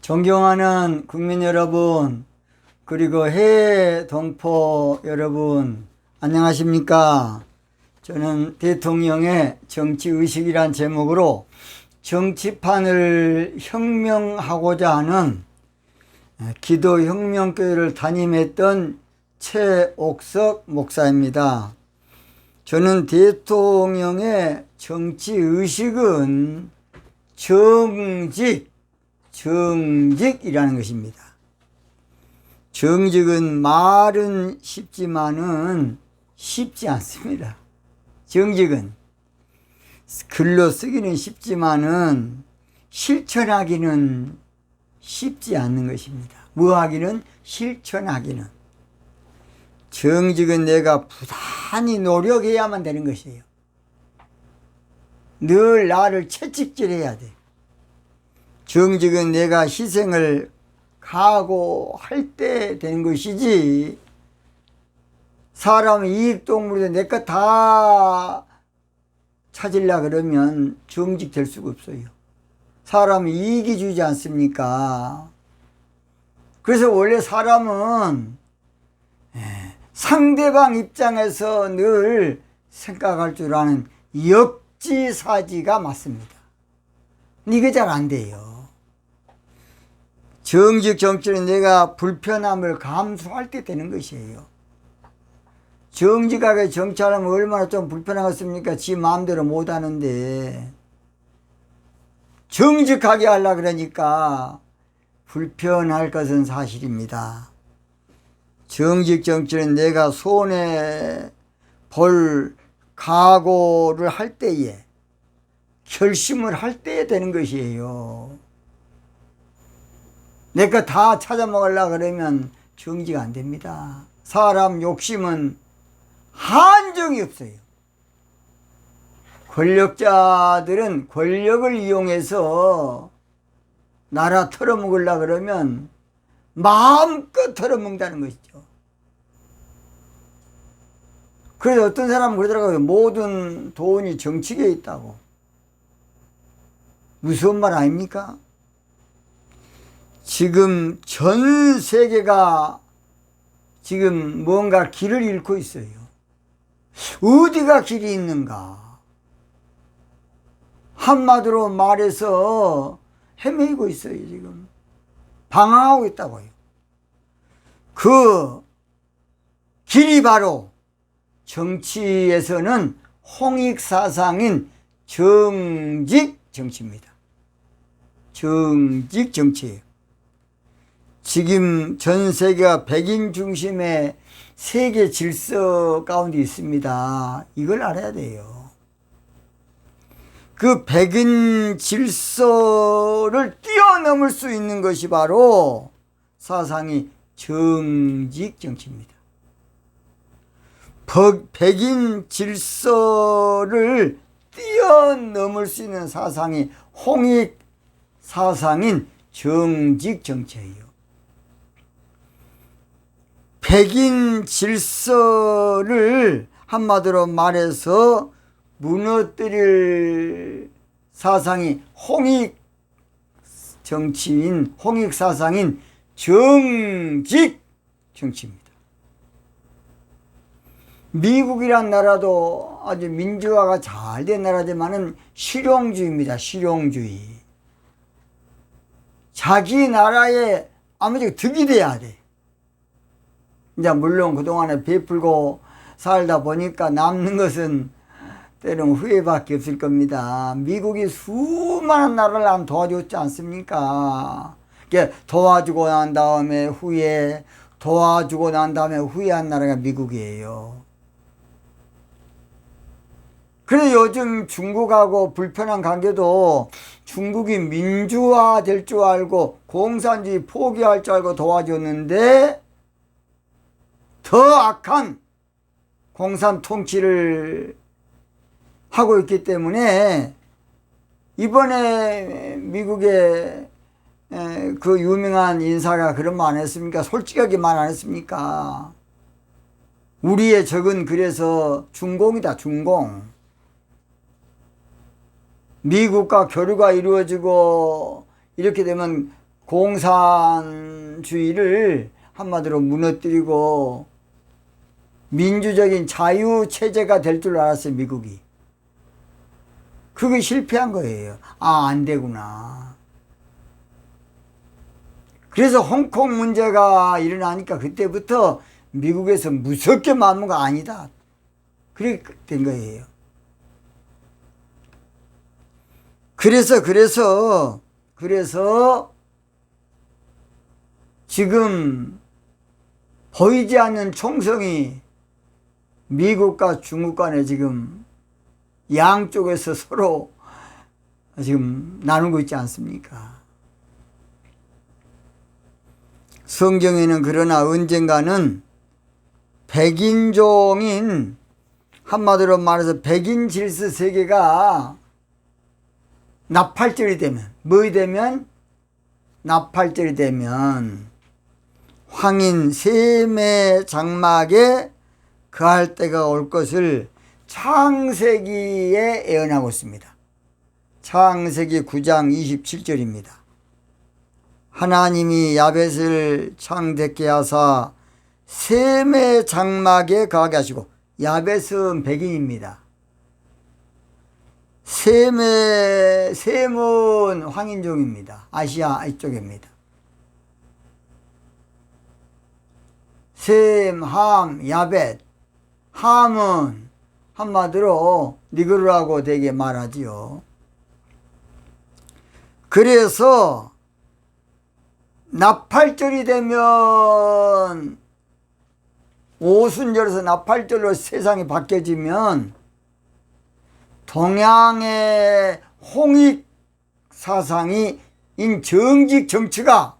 존경하는 국민 여러분, 그리고 해외 동포 여러분, 안녕하십니까? 저는 대통령의 정치의식이란 제목으로 정치판을 혁명하고자 하는 기도혁명교회를 담임했던 최옥석 목사입니다. 저는 대통령의 정치의식은 정직이라는 것입니다. 정직은 말은 쉽지만은 쉽지 않습니다. 정직은 글로 쓰기는 쉽지만은 실천하기는 쉽지 않는 것입니다. 뭐하기는 실천하기는. 정직은 내가 부단히 노력해야만 되는 것이에요. 늘 나를 채찍질해야 돼. 정직은 내가 희생을 각오할 때 되는 것이지, 사람은 이익동물인데 내 것 다 찾으려고 그러면 정직될 수가 없어요. 사람은 이익이 주지 않습니까? 그래서 원래 사람은 상대방 입장에서 늘 생각할 줄 아는 역지사지가 맞습니다. 이게 잘 안 돼요. 정직 정치는 내가 불편함을 감수할 때 되는 것이에요. 정직하게 정치하려면 얼마나 좀 불편하겠습니까? 지 마음대로 못 하는데. 정직하게 하려고 그러니까 불편할 것은 사실입니다. 정직 정치는 내가 손해 볼 각오를 할 때에, 결심을 할 때에 되는 것이에요. 내 거 다 찾아먹으려고 그러면 정지가 안 됩니다. 사람 욕심은 한정이 없어요. 권력자들은 권력을 이용해서 나라 털어먹으려고 그러면 마음껏 털어먹는다는 것이죠. 그래서 어떤 사람은 그러더라고요. 모든 돈이 정치계에 있다고. 무서운 말 아닙니까? 지금 전 세계가 지금 뭔가 길을 잃고 있어요. 어디가 길이 있는가? 한마디로 말해서 헤매이고 있어요. 지금 방황하고 있다고요. 그 길이 바로 정치에서는 홍익사상인 정직 정치입니다. 정직 정치예요. 지금 전 세계가 백인 중심의 세계 질서 가운데 있습니다. 이걸 알아야 돼요. 그 백인 질서를 뛰어넘을 수 있는 것이 바로 사상이 정직 정치입니다. 백인 질서를 뛰어넘을 수 있는 사상이 홍익 사상인 정직 정치예요. 백인 질서를 한마디로 말해서 무너뜨릴 사상이 홍익 정치인, 홍익 사상인 정직 정치입니다. 미국이란 나라도 아주 민주화가 잘 된 나라지만은 실용주의입니다. 실용주의. 자기 나라에 아무쪼록 득이 돼야 돼. 이제 물론 그동안에 베풀고 살다 보니까 남는 것은 때로는 후회밖에 없을 겁니다. 미국이 수많은 나라를 안 도와줬지 않습니까? 도와주고 난 다음에 후회, 도와주고 난 다음에 후회한 나라가 미국이에요. 그래서 요즘 중국하고 불편한 관계도 중국이 민주화 될 줄 알고 공산주의 포기할 줄 알고 도와줬는데 더 악한 공산 통치를 하고 있기 때문에 이번에 미국의 그 유명한 인사가 그런 말 안 했습니까? 솔직하게 말 안 했습니까? 우리의 적은 그래서 중공이다, 중공. 미국과 교류가 이루어지고 이렇게 되면 공산주의를 한마디로 무너뜨리고 민주적인 자유체제가 될 줄 알았어요, 미국이. 그게 실패한 거예요. 아, 안 되구나. 그래서 홍콩 문제가 일어나니까 그때부터 미국에서 무섭게 맞는 거 아니다. 그렇게 된 거예요. 그래서 지금 보이지 않는 총성이 미국과 중국 간에 지금 양쪽에서 서로 지금 나누고 있지 않습니까? 성경에는 그러나 언젠가는 백인종인, 한마디로 말해서 백인 질서 세계가 나팔절이 되면, 뭐이 되면? 나팔절이 되면 황인 셈의 장막에 거할 때가 올 것을 창세기에 예언하고 있습니다. 창세기 9장 27절입니다. 하나님이 야벳을 창대케 하사 셈의 장막에 거하게 하시고, 야벳은 백인입니다. 셈은 황인종입니다. 아시아 이쪽입니다. 셈, 함, 야벳. 함은 한마디로 니그루라고 되게 말하지요. 그래서 나팔절이 되면, 오순절에서 나팔절로 세상이 바뀌어지면 동양의 홍익 사상이 인 정직 정치가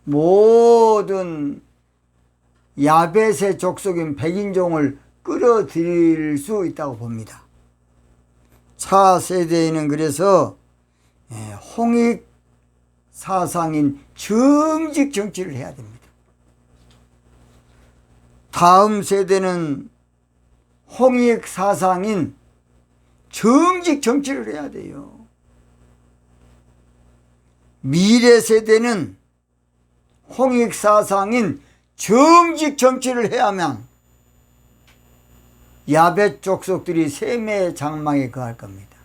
모든 야벳의 족속인 백인종을 끌어들일 수 있다고 봅니다. 차세대에는 그래서 홍익 사상인 정직 정치를 해야 됩니다. 다음 세대는 홍익 사상인 정직 정치를 해야 돼요. 미래 세대는 홍익 사상인 정직 정치를 해야만 야벳 족속들이 셈의 장막에 거할 겁니다.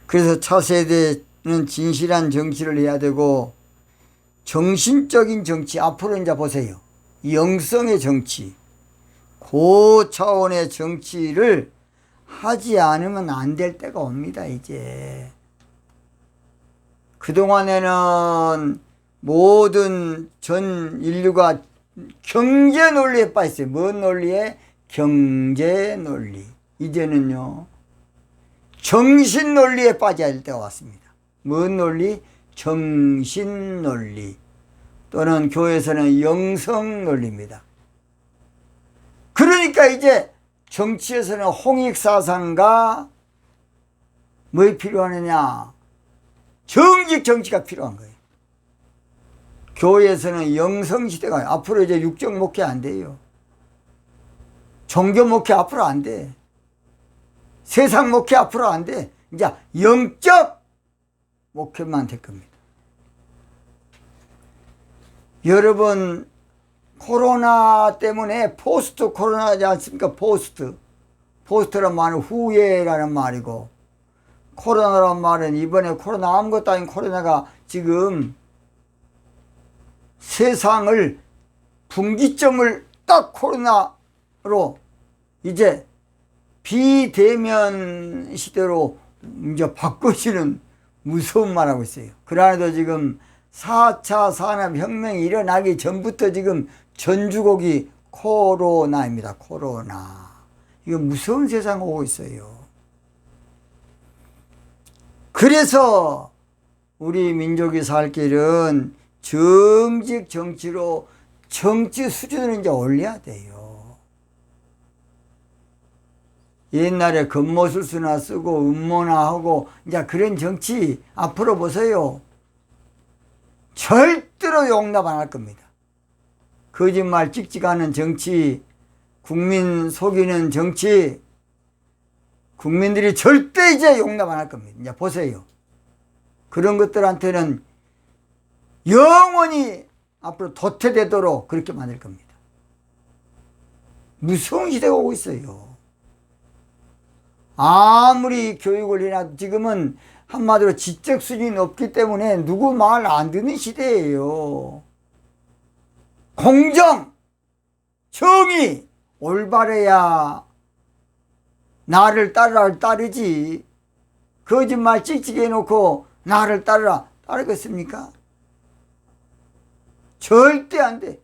그래서 차세대는 진실한 정치를 해야 되고, 정신적인 정치, 앞으로 이제 보세요. 영성의 정치, 고차원의 정치를 하지 않으면 안 될 때가 옵니다, 이제. 그동안에는 모든 전 인류가 경제 논리에 빠졌어요. 뭔 논리에? 경제 논리. 이제는요, 정신 논리에 빠져야 될 때가 왔습니다. 뭔 논리? 정신 논리. 또는 교회에서는 영성 논리입니다. 그러니까 이제 정치에서는 홍익사상과 뭐 필요하느냐? 정직 정치가 필요한 거예요. 교회에서는 영성시대가, 앞으로 이제 육정 목회 안 돼요. 종교 목회 앞으로 안 돼. 세상 목회 앞으로 안 돼. 이제 영적 목회만 될 겁니다. 여러분, 코로나 때문에 포스트 코로나지 않습니까? 포스트란 말은 후회라는 말이고, 코로나란 말은 이번에 코로나, 아무것도 아닌 코로나가 지금 세상을 분기점을 딱 코로나로 이제 비대면 시대로 이제 바꾸시는 무서운 말하고 있어요. 그러나도 지금 4차 산업혁명이 일어나기 전부터 지금 전주곡이 코로나입니다. 코로나. 이거 무서운 세상 오고 있어요. 그래서 우리 민족이 살 길은 정직 정치로 정치 수준을 이제 올려야 돼요. 옛날에 겉모술수나 쓰고 음모나 하고 이제 그런 정치 앞으로 보세요. 절대로 용납 안 할 겁니다. 거짓말 찍찍하는 정치, 국민 속이는 정치, 국민들이 절대 이제 용납 안 할 겁니다. 이제 보세요. 그런 것들한테는 영원히 앞으로 도태되도록 그렇게 만들 겁니다. 무서운 시대가 오고 있어요. 아무리 교육을 해놔도 지금은 한마디로 지적 수준이 높기 때문에 누구 말 안 듣는 시대예요. 공정, 정의, 올바르야 나를 따르지. 거짓말 찍찍이 해놓고 나를 따르겠습니까? 절대 안 돼.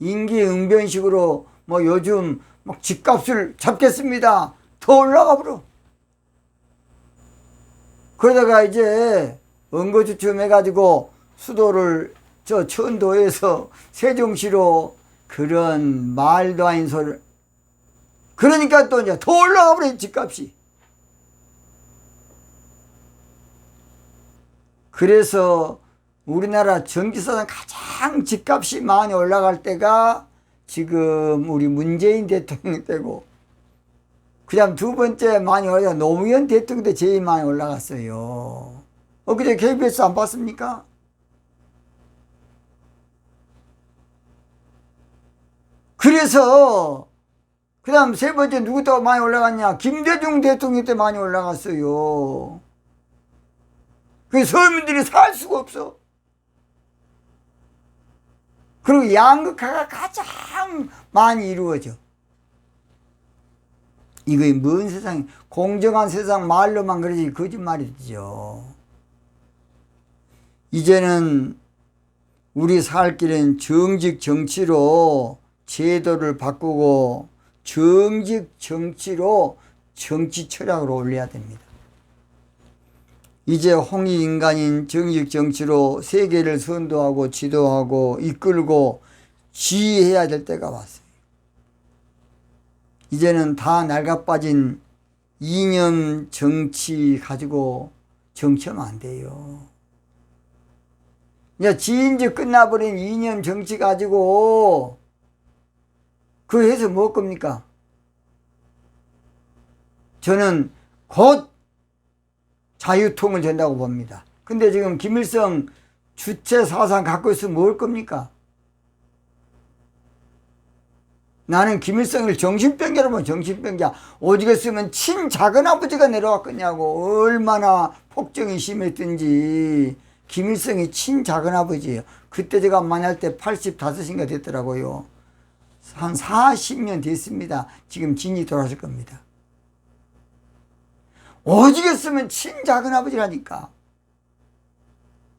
임기응변식으로 뭐 요즘 막 집값을 잡겠습니다. 더 올라가 버려. 그러다가 이제 은거주춤 해가지고 수도를 저 천도에서 세종시로 그런 말도 아닌 소리를. 그러니까 또 이제 더 올라가 버려, 집값이. 그래서 우리나라 전기사상 가장 집값이 많이 올라갈 때가 지금 우리 문재인 대통령 때고, 그 다음 두 번째 많이 올라가 노무현 대통령 때 제일 많이 올라갔어요. 엊그제 KBS 안 봤습니까? 그래서 그 다음 세 번째 누구 더 많이 올라갔냐? 김대중 대통령 때 많이 올라갔어요. 그 서민들이 살 수가 없어. 그리고 양극화가 가장 많이 이루어져. 이거 뭔 세상, 공정한 세상 말로만 그러지 거짓말이죠. 이제는 우리 살 길은 정직 정치로 제도를 바꾸고 정직 정치로 정치 철학을 올려야 됩니다. 이제 홍익인간인 정직 정치로 세계를 선도하고 지도하고 이끌고 지휘해야 될 때가 왔어요. 이제는 다 낡아빠진 이념 정치 가지고 정치하면 안 돼요. 이제 지인지 끝나버린 이념 정치 가지고 그거 해서 뭐 겁니까? 저는 곧 자유통일 된다고 봅니다. 근데 지금 김일성 주체 사상 갖고 있으면 뭘 겁니까? 나는 김일성을 정신병자로 보면 정신병자. 오죽했으면 친작은아버지가 내려왔겠냐고. 얼마나 폭정이 심했든지. 김일성이 친작은아버지예요. 그때 제가 만날 때 85인가 됐더라고요. 한 40년 됐습니다. 지금 진이 돌아설 겁니다. 오죽했으면 친작은아버지라니까.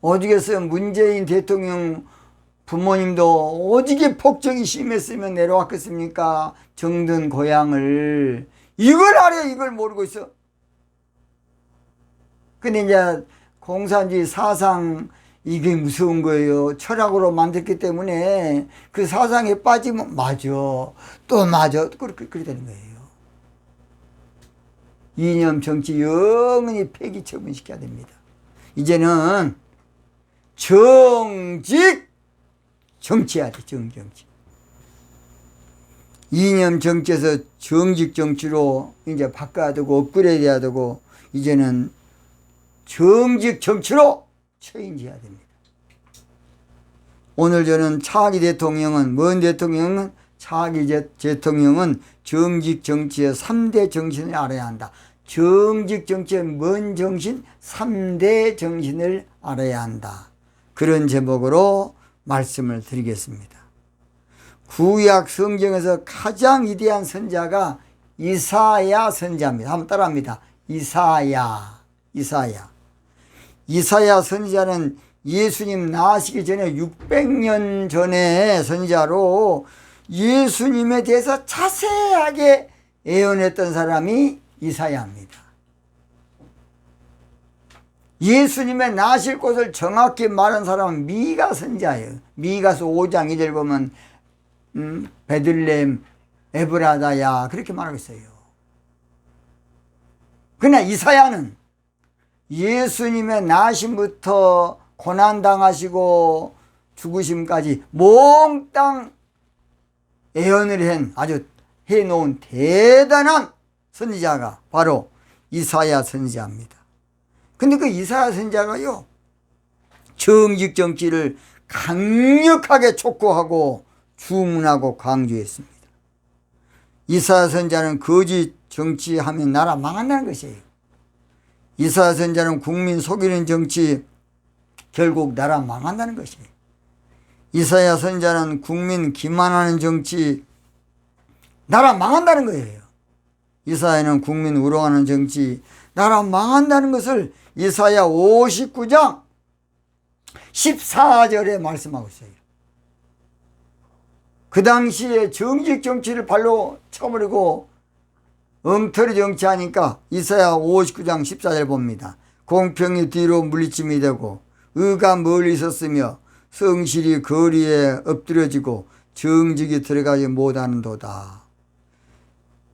오죽했으면 문재인 대통령 부모님도 오지게 폭정이 심했으면 내려왔겠습니까? 정든 고향을. 이걸 알아야 이걸 모르고 있어. 근데 이제 공산주의 사상, 이게 무서운 거예요. 철학으로 만들기 때문에 그 사상에 빠지면 맞아. 또 맞아. 그렇게 되는 거예요. 이념 정치 영원히 폐기 처분시켜야 됩니다. 이제는 정직 정치해야 돼. 정치. 이념 정치에서 정직 정치로 이제 바꿔야 되고 업그레이드 해야 되고 이제는 정직 정치로 체인지해야 됩니다. 오늘 저는 차기 대통령은 뭔 대통령은 차기 대통령은 정직 정치의 3대 정신을 알아야 한다. 정직 정치의 뭔 정신? 3대 정신을 알아야 한다. 그런 제목으로 말씀을 드리겠습니다. 구약 성경에서 가장 위대한 선자가 이사야 선자입니다. 한번 따라합니다. 이사야 선지자는 예수님 나시기 전에 600년 전에 선지자로 예수님에 대해서 자세하게 예언했던 사람이 이사야입니다. 예수님의 나실 곳을 정확히 말한 사람은 미가 선지자예요. 미가서 5장 2절 보면 베들레헴 에브라다야 그렇게 말하고 있어요. 그러나 이사야는 예수님의 나심부터 고난당하시고 죽으심까지 몽땅 예언을 한 아주 해놓은 대단한 선지자가 바로 이사야 선지자입니다. 근데 그 이사야 선지자가요 정직 정치를 강력하게 촉구하고 주문하고 강조했습니다. 이사야 선지자는 거짓 정치하면 나라 망한다는 것이에요. 이사야 선지자는 국민 속이는 정치 결국 나라 망한다는 것이에요. 이사야 선지자는 국민 기만하는 정치 나라 망한다는 거예요. 이사야는 국민 우롱하는 정치 나라 망한다는 것을 이사야 59장 14절에 말씀하고 있어요. 그 당시에 정직 정치를 발로 쳐버리고 엉터리 정치하니까 이사야 59장 14절 봅니다. 공평이 뒤로 물리침이 되고 의가 멀리 있었으며 성실이 거리에 엎드려지고 정직이 들어가지 못하는도다.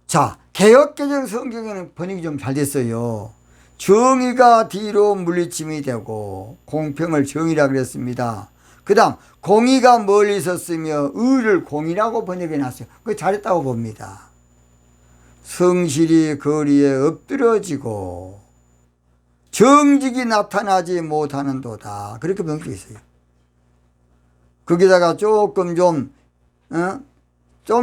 자, 개역개정 성경에는 번역이 좀 잘 됐어요. 정의가 뒤로 물리침이 되고 공평을 정의라 그랬습니다. 그 다음 공의가 멀리 있었으며 의를 공의라고 번역해 놨어요. 그거 잘했다고 봅니다. 성실이 거리에 엎드려지고 정직이 나타나지 못하는도다. 그렇게 번역되어 있어요. 거기다가 조금 좀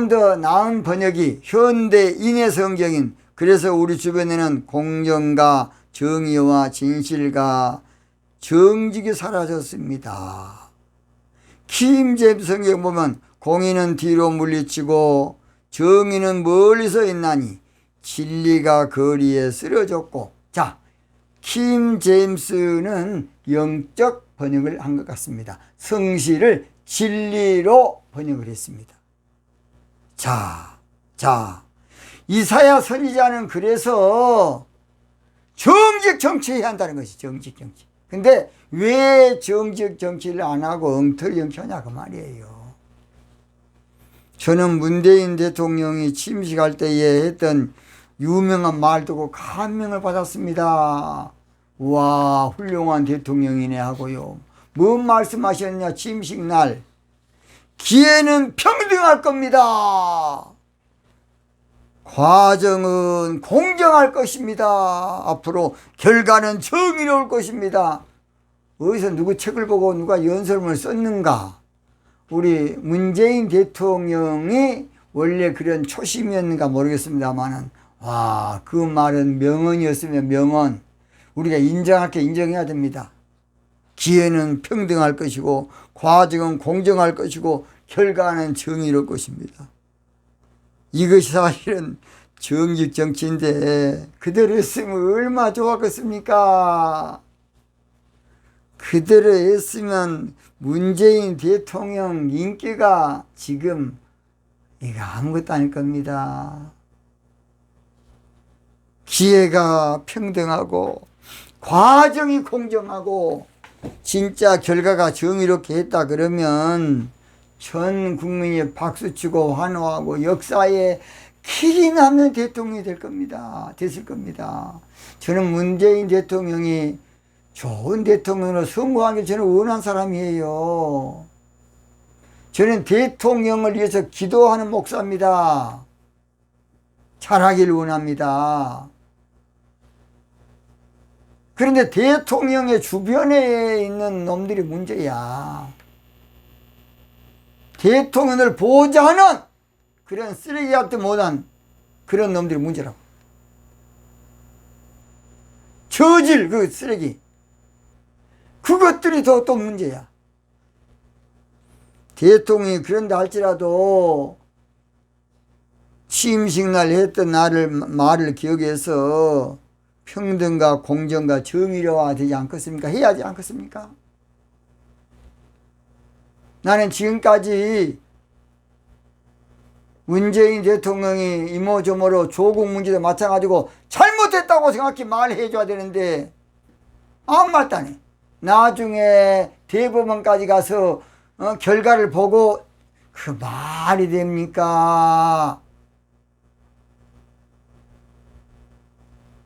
더 나은 번역이 현대인의 성경인 그래서 우리 주변에는 공정과 정의와 진실과 정직이 사라졌습니다. 킹제임스 성경 보면 공의는 뒤로 물리치고 정의는 멀리서 있나니 진리가 거리에 쓰러졌고 자, 킹제임스는 영적 번역을 한 것 같습니다. 성실을 진리로 번역을 했습니다. 자, 이사야 선지자는 그래서 정직 정치해야 한다는 것이 정직 정치. 근데 왜 정직 정치를 안 하고 엉터리 정치하냐 그 말이에요. 저는 문재인 대통령이 취임식할 때에 했던 유명한 말 듣고 감명을 받았습니다. 와, 훌륭한 대통령이네 하고요. 뭔 말씀하셨냐 취임식 날. 기회는 평등할 겁니다. 과정은 공정할 것입니다. 앞으로 결과는 정의로울 것입니다. 어디서 누구 책을 보고 누가 연설문을 썼는가? 우리 문재인 대통령이 원래 그런 초심이었는가 모르겠습니다만은 와, 그 말은 명언이었으면 명언. 우리가 인정할 게 인정해야 됩니다. 기회는 평등할 것이고 과정은 공정할 것이고 결과는 정의로울 것입니다. 이것이 사실은 정직 정치인데 그대로 했으면 얼마나 좋았겠습니까? 그대로 했으면 문재인 대통령 인기가 지금 이거 아무것도 아닐 겁니다. 기회가 평등하고 과정이 공정하고 진짜 결과가 정의롭게 했다 그러면 전 국민이 박수치고 환호하고 역사에 길이 남는 대통령이 될 겁니다. 됐을 겁니다. 저는 문재인 대통령이 좋은 대통령으로 선거하길 저는 원한 사람이에요. 저는 대통령을 위해서 기도하는 목사입니다. 잘하길 원합니다. 그런데 대통령의 주변에 있는 놈들이 문제야. 대통령을 보호하는 그런 쓰레기 같은 못한 그런 놈들이 문제라고. 저질 그 쓰레기. 그것들이 또 문제야. 대통령이 그런다 할지라도 취임식 날 했던 말을 기억해서 평등과 공정과 정의로워야 되지 않겠습니까? 해야 하지 않겠습니까? 나는 지금까지 문재인 대통령이 이모저모로 조국 문제도 마찬가지고 잘못했다고 생각해 말해줘야 되는데 아무 말도 안 해. 나중에 대법원까지 가서 결과를 보고 그 말이 됩니까?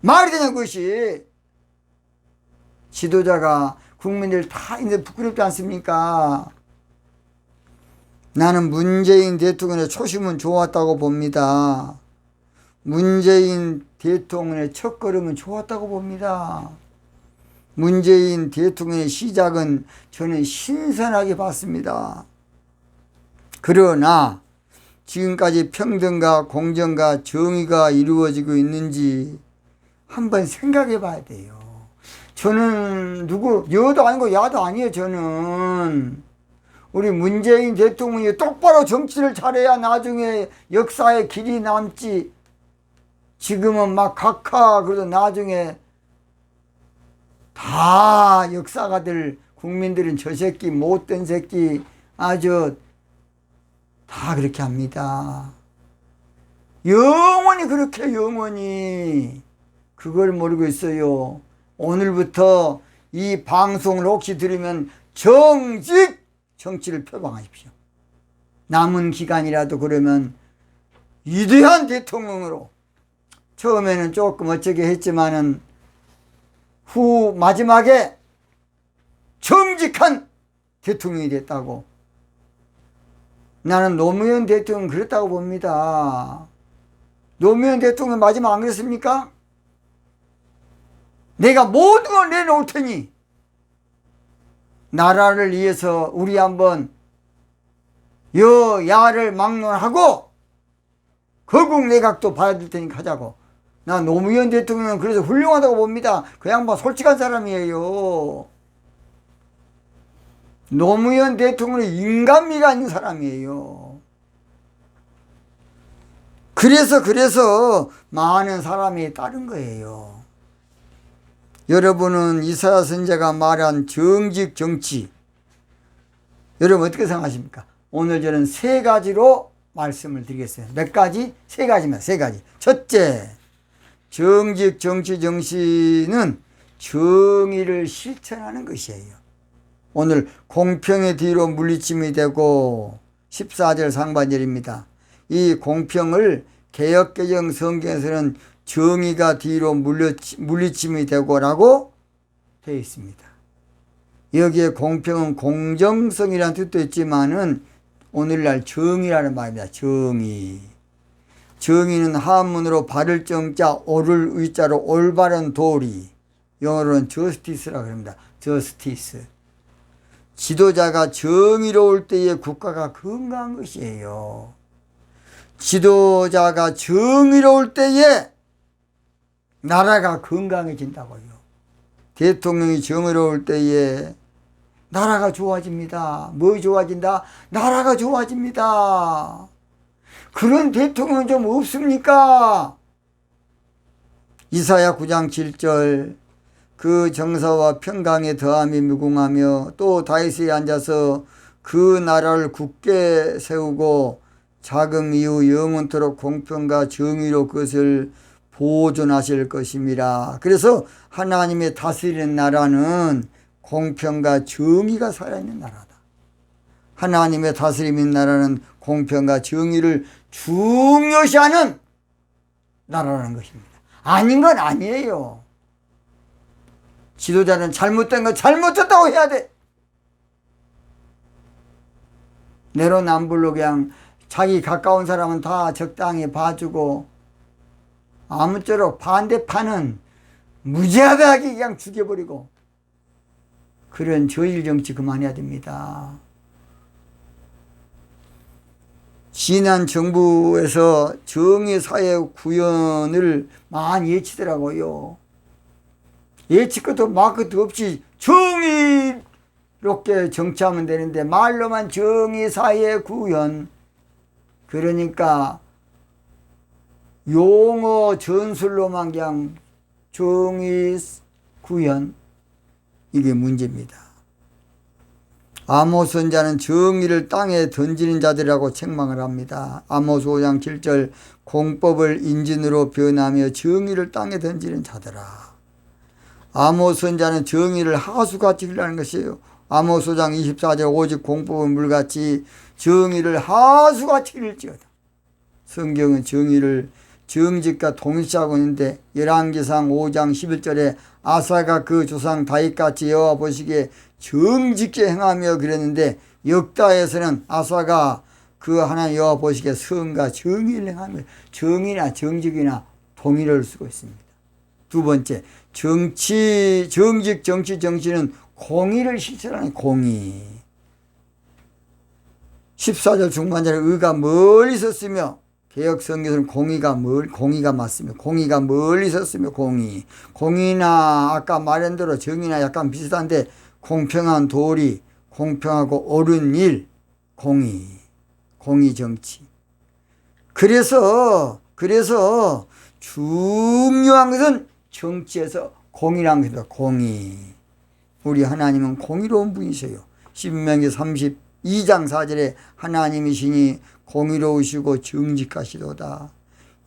말이 되냐 그것이. 지도자가 국민들 다 있는데 부끄럽지 않습니까? 나는 문재인 대통령의 초심은 좋았다고 봅니다. 문재인 대통령의 첫걸음은 좋았다고 봅니다. 문재인 대통령의 시작은 저는 신선하게 봤습니다. 그러나 지금까지 평등과 공정과 정의가 이루어지고 있는지 한번 생각해 봐야 돼요. 저는 여도 아니고 야도 아니에요. 저는 우리 문재인 대통령이 똑바로 정치를 잘해야 나중에 역사의 길이 남지. 지금은 막 각하 그래도 나중에 다 역사가들 국민들은 저 새끼 못된 새끼 아주 다 그렇게 합니다. 영원히 그렇게 영원히 그걸 모르고 있어요. 오늘부터 이 방송을 혹시 들으면 정치를 표방하십시오. 남은 기간이라도 그러면 위대한 대통령으로 처음에는 조금 어쩌게 했지만은 마지막에 정직한 대통령이 됐다고. 나는 노무현 대통령 그랬다고 봅니다. 노무현 대통령 마지막 안 그랬습니까? 내가 모든 걸 내놓을 테니 나라를 위해서 우리 한번 여야를 막론하고 거국 내각도 봐야 될 테니 가자고. 나 노무현 대통령은 그래서 훌륭하다고 봅니다. 그 양반 솔직한 사람이에요. 노무현 대통령은 인간미가 있는 사람이에요. 그래서 많은 사람이 따른 거예요. 여러분은 이사야 선지자가 말한 정직 정치, 여러분 어떻게 생각하십니까? 오늘 저는 세 가지로 말씀을 드리겠어요. 몇 가지? 세 가지입니다. 세 가지. 첫째, 정직 정치 정신은 정의를 실천하는 것이에요. 오늘 공평의 뒤로 물리침이 되고 14절 상반절입니다. 이 공평을 개역개정 성경에서는 정의가 뒤로 물리침이 되고라고 되어 있습니다. 여기에 공평은 공정성이라는 뜻도 있지만은 오늘날 정의라는 말입니다. 정의는 한문으로 바를 정자 옳을 의자로 올바른 도리, 영어로는 justice라고 합니다. justice. 지도자가 정의로울 때에 국가가 건강한 것이에요. 지도자가 정의로울 때에 나라가 건강해진다고요. 대통령이 정의로울 때에 나라가 좋아집니다. 뭐 좋아진다? 나라가 좋아집니다. 그런 대통령은 좀 없습니까? 이사야 9장 7절 그 정사와 평강에 더함이 무궁하며 또 다윗이 앉아서 그 나라를 굳게 세우고 자금 이후 영원토록 공평과 정의로 그것을 보존하실 것입니다. 그래서 하나님의 다스리는 나라는 공평과 정의가 살아있는 나라다. 하나님의 다스리는 나라는 공평과 정의를 중요시하는 나라라는 것입니다. 아닌 건 아니에요. 지도자는 잘못된 거 잘못했다고 해야 돼. 내로남불로 그냥 자기 가까운 사람은 다 적당히 봐주고 아무쪼록 반대파는 무지하게 그냥 죽여버리고 그런 저질 정치 그만해야 됩니다. 지난 정부에서 정의사회 구현을 많이 예치더라고요. 예칠 것도 막 것도 없이 정의롭게 정치하면 되는데 말로만 정의사회 구현, 그러니까 용어 전술로만 그냥 정의 구현, 이게 문제입니다. 아모스 선지자는 정의를 땅에 던지는 자들이라고 책망을 합니다. 아모스 5장 7절 공법을 인진으로 변하며 정의를 땅에 던지는 자들아. 아모스 선지자는 정의를 하수같이 흘리는 것이에요. 아모스 5장 24절 오직 공법은 물같이 정의를 하수같이 흘릴지어다. 성경은 정의를 정직과 동일시하고 있는데 열왕기상 5장 11절에 아사가 그 조상 다윗같이 여호와 보시기에 정직히 행하며 그랬는데 역다에서는 아사가 그 하나님 여호와 보시기에 선과 정의를 행하며 정의나 정직이나 동일을 쓰고 있습니다. 두 번째, 정직 정치는 공의를 실천하는 공의. 14절 중반절에 의가 멀리 있었으며, 개혁 성경에서는 공의가 맞습니다. 공의가 멀리 있었으며, 공의나 아까 말한 대로 정의나 약간 비슷한데, 공평한 도리, 공평하고 옳은 일, 공의 정치. 그래서 중요한 것은 정치에서 공의라는 것입니다. 공의. 우리 하나님은 공의로운 분이세요. 신명기 32장 4절에 하나님이시니 공의로우시고 정직하시도다.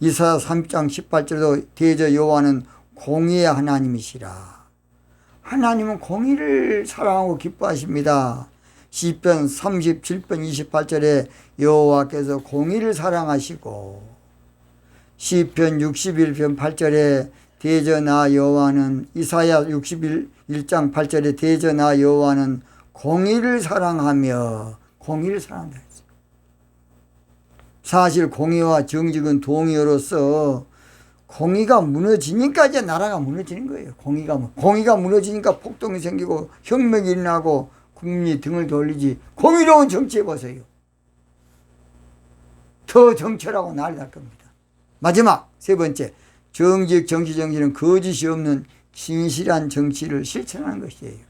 이사야 3장 18절에도 대저 여호와는 공의의 하나님이시라. 하나님은 공의를 사랑하고 기뻐하십니다. 시편 37편 28절에 여호와께서 공의를 사랑하시고, 시편 61편 8절에 대저 나 여호와는, 이사야 61장 8절에 대저 나 여호와는 공의를 사랑하며, 공의를 사랑한다 했어요. 사실 공의와 정직은 동의어로서 공의가 무너지니까 이제 나라가 무너지는 거예요. 공의가 무너지니까 폭동이 생기고 혁명이 일어나고 국민이 등을 돌리지. 공의로운 정치 해보세요. 더 정철하고 난리 날 겁니다. 마지막 세 번째, 정직 정치는 거짓이 없는 진실한 정치를 실천하는 것이에요.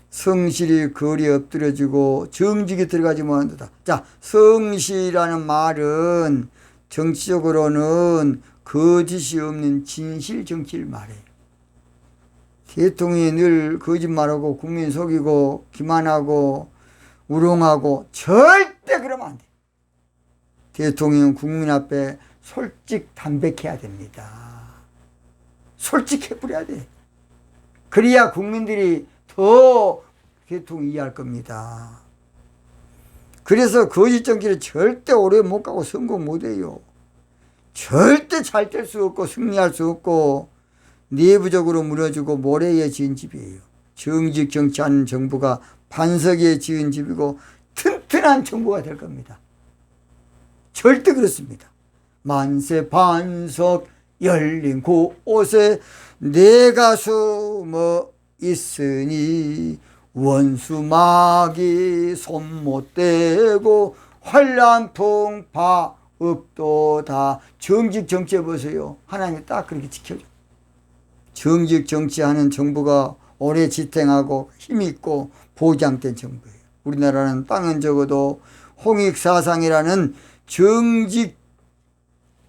성실히 거리에 엎드려지고 정직이 들어가지 못한다. 자, 성실이라는 말은 정치적으로는 거짓이 없는 진실 정치를 말해요. 대통령이 늘 거짓말하고 국민 속이고 기만하고 우롱하고 절대 그러면 안 돼. 대통령은 국민 앞에 솔직담백해야 됩니다. 솔직해버려야 돼. 그래야 국민들이 더 대통령 이해할 겁니다. 그래서 거짓 정치를 절대 오래 못 가고 성공 못 해요. 절대 잘 될 수 없고 승리할 수 없고 내부적으로 무너지고 모래에 지은 집이에요. 정직 정치하는 정부가 반석에 지은 집이고 튼튼한 정부가 될 겁니다. 절대 그렇습니다. 만세 반석 열린 곳에 내가 숨어 있으니 원수마귀 손 못 대고 환란풍 없도다. 정직 정치 해보세요. 하나님이 딱 그렇게 지켜줘. 정직 정치하는 정부가 오래 지탱하고 힘있고 보장된 정부예요. 우리나라는 땅은 적어도 홍익사상이라는 정직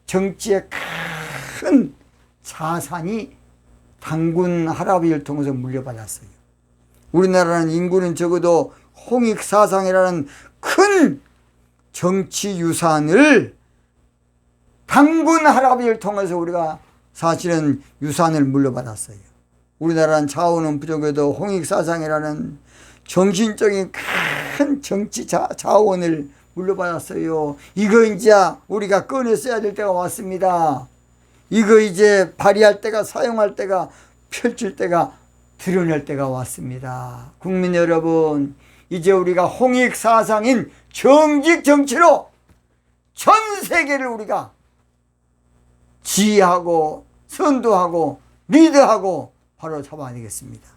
정치의 큰 자산이 단군 할아버지를 통해서 물려받았어요. 우리나라는 인구는 적어도 홍익사상이라는 큰 정치 유산을 단군 할아버지를 통해서 우리가 사실은 유산을 물려받았어요. 우리나라는 자원은 부족해도 홍익사상이라는 정신적인 큰 정치 자원을 물려받았어요. 이거 이제 우리가 꺼내 써야 될 때가 왔습니다. 이거 이제 발휘할 때가, 사용할 때가, 펼칠 때가, 드러낼 때가 왔습니다. 국민 여러분, 이제 우리가 홍익사상인 정직 정치로 전 세계를 우리가 지휘하고 선도하고 리드하고 바로 잡아야 되겠습니다.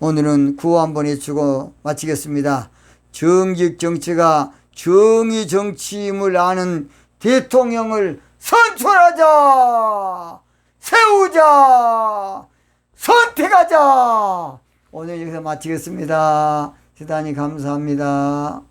오늘은 구호 한번 해주고 마치겠습니다. 정직 정치가 정의 정치임을 아는 대통령을 선출하자, 세우자, 선택하자. 오늘 여기서 마치겠습니다. 대단히 감사합니다.